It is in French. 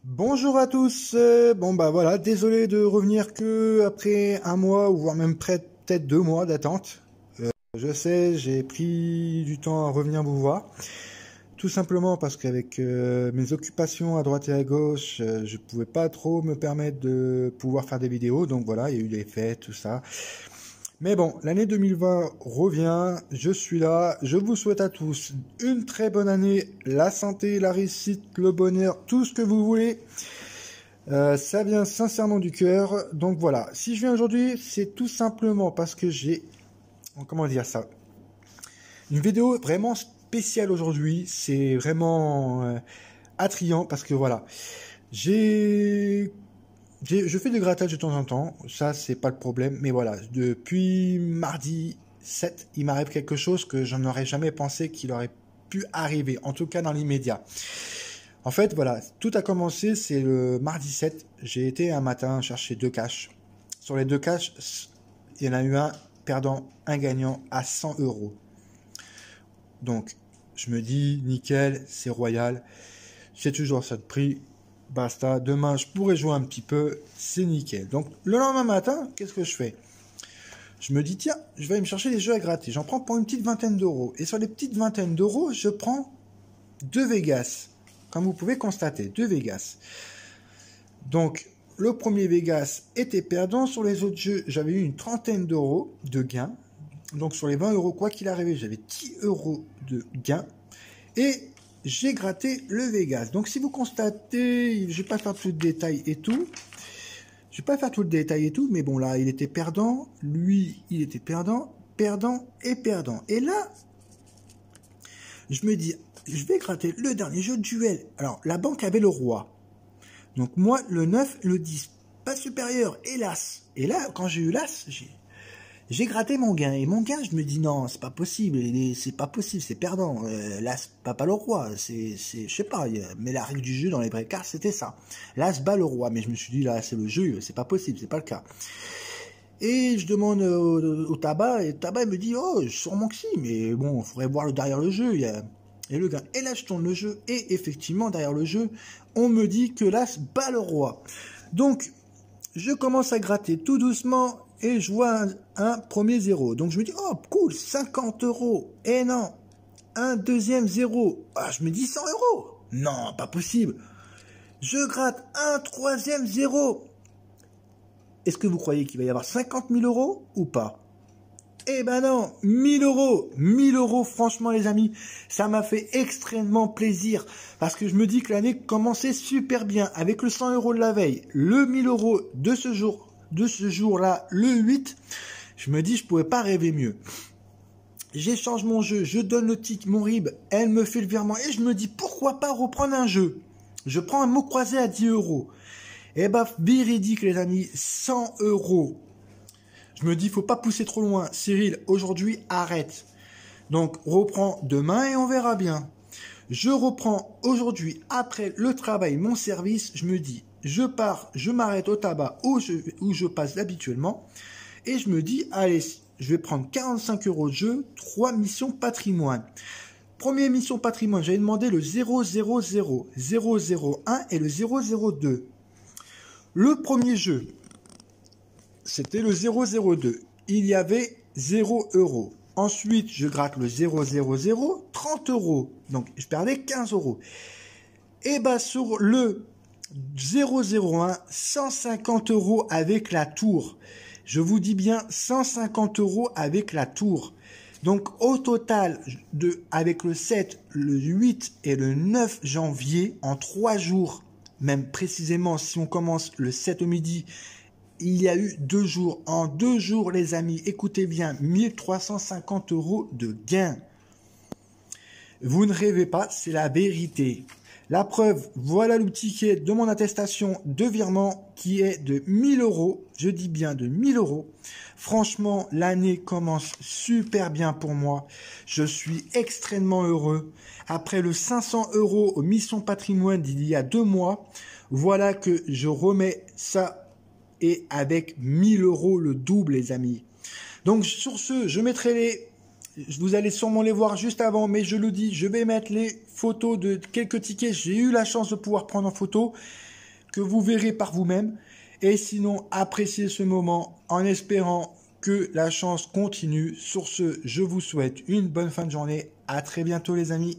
Bonjour à tous. Bon bah voilà, désolé de revenir que après un mois ou voire même peut-être 2 mois d'attente. Je sais, j'ai pris du temps à revenir vous voir, tout simplement parce qu'avec mes occupations à droite et à gauche, je pouvais pas trop me permettre de pouvoir faire des vidéos. Donc voilà, il y a eu les fêtes, tout ça. Mais bon, l'année 2020 revient, je suis là, je vous souhaite à tous une très bonne année, la santé, la réussite, le bonheur, tout ce que vous voulez. Ça vient sincèrement du cœur. Donc voilà, si je viens aujourd'hui, c'est tout simplement parce que j'ai, comment dire ça, une vidéo vraiment spéciale aujourd'hui. C'est vraiment attrayant parce que voilà, je fais du grattage de temps en temps, ça c'est pas le problème, mais voilà, depuis mardi 7, il m'arrive quelque chose que je n'aurais jamais pensé qu'il aurait pu arriver, en tout cas dans l'immédiat. En fait, voilà, tout a commencé, c'est le mardi 7. J'ai été un matin chercher 2 caches. Sur les 2 caches, il y en a eu un perdant, un gagnant à 100 euros. Donc, je me dis, nickel, c'est royal. C'est toujours ça de prix. Basta. Demain, je pourrais jouer un petit peu. C'est nickel. Donc, le lendemain matin, qu'est-ce que je fais? Je me dis, tiens, je vais aller me chercher des jeux à gratter. J'en prends pour une petite vingtaine d'euros. Et sur les petites vingtaines d'euros, je prends 2 Vegas. Comme vous pouvez constater, 2 Vegas. Donc, le premier Vegas était perdant. Sur les autres jeux, j'avais eu une trentaine d'euros de gain. Donc, sur les 20 euros, quoi qu'il arrive, j'avais 10 euros de gain. Et j'ai gratté le Vegas. Donc, si vous constatez, je vais pas faire tout le détail et tout. Je vais pas faire tout le détail et tout, mais bon, là, il était perdant. Lui, il était perdant, perdant et perdant. Et là, je me dis, je vais gratter le dernier jeu de duel. Alors, la banque avait le roi. Donc, moi, le 9, le 10. Pas supérieur, hélas. Et là, quand j'ai eu l'as, j'ai gratté mon gain. Et mon gain, je me dis, non, c'est pas possible. C'est pas possible, c'est perdant. L'as, pas le roi. Je sais pas. Mais la règle du jeu dans les vrais cartes, c'était ça. L'as bat le roi. Mais je me suis dit, là, c'est le jeu. C'est pas possible, c'est pas le cas. Et je demande au tabac. Et le tabac me dit, oh, sûrement que si. Mais bon, il faudrait voir derrière le jeu. Et le gain. Et là, je tourne le jeu. Et effectivement, derrière le jeu, on me dit que l'as bat le roi. Donc, je commence à gratter tout doucement. Et je vois un premier zéro. Donc, je me dis, oh, cool, 50 euros. Et non, un deuxième zéro. Ah, je me dis 100 euros. Non, pas possible. Je gratte un troisième zéro. Est-ce que vous croyez qu'il va y avoir 50 000 euros ou pas? Eh ben non, 1000 euros, 1000 euros, franchement les amis, ça m'a fait extrêmement plaisir, parce que je me dis que l'année commençait super bien, avec le 100 euros de la veille, le 1000 euros de ce jour-là, le 8, je me dis je pouvais pas rêver mieux. J'échange mon jeu, je donne le tic, mon RIB, elle me fait le virement, et je me dis pourquoi pas reprendre un jeu. Je prends un mot croisé à 10 euros. Et bah, véridique les amis, 100 euros. Je me dis, faut pas pousser trop loin. Cyril, aujourd'hui, arrête. Donc, reprends demain et on verra bien. Je reprends aujourd'hui, après le travail, mon service. Je me dis, je pars, je m'arrête au tabac où je passe habituellement. Et je me dis, allez, je vais prendre 45 euros de jeu, 3 missions patrimoine. Première mission patrimoine, j'avais demandé le 000, 001 et le 002. Le premier jeu, c'était le 002. Il y avait 0 euros. Ensuite, je gratte le 000, 30 euros. Donc, je perdais 15 euros. Et bah, sur le 001, 150 euros avec la tour. Je vous dis bien 150 euros avec la tour. Donc, au total, avec le 7, le 8 et le 9 janvier, en 3 jours, même précisément, si on commence le 7 au midi, il y a eu 2 jours. En 2 jours, les amis, écoutez bien, 1350 euros de gain. Vous ne rêvez pas, c'est la vérité. La preuve, voilà le ticket de mon attestation de virement qui est de 1000 euros. Je dis bien de 1000 euros. Franchement, l'année commence super bien pour moi. Je suis extrêmement heureux. Après le 500 euros aux missions patrimoine d'il y a 2 mois, voilà que je remets ça et avec 1000 euros le double, les amis. Donc sur ce, je mettrai les... Vous allez sûrement les voir juste avant, mais je le dis, je vais mettre les photos de quelques tickets. J'ai eu la chance de pouvoir prendre en photo. que vous verrez par vous-même. Et sinon, appréciez ce moment en espérant que la chance continue. Sur ce, je vous souhaite une bonne fin de journée. À très bientôt les amis.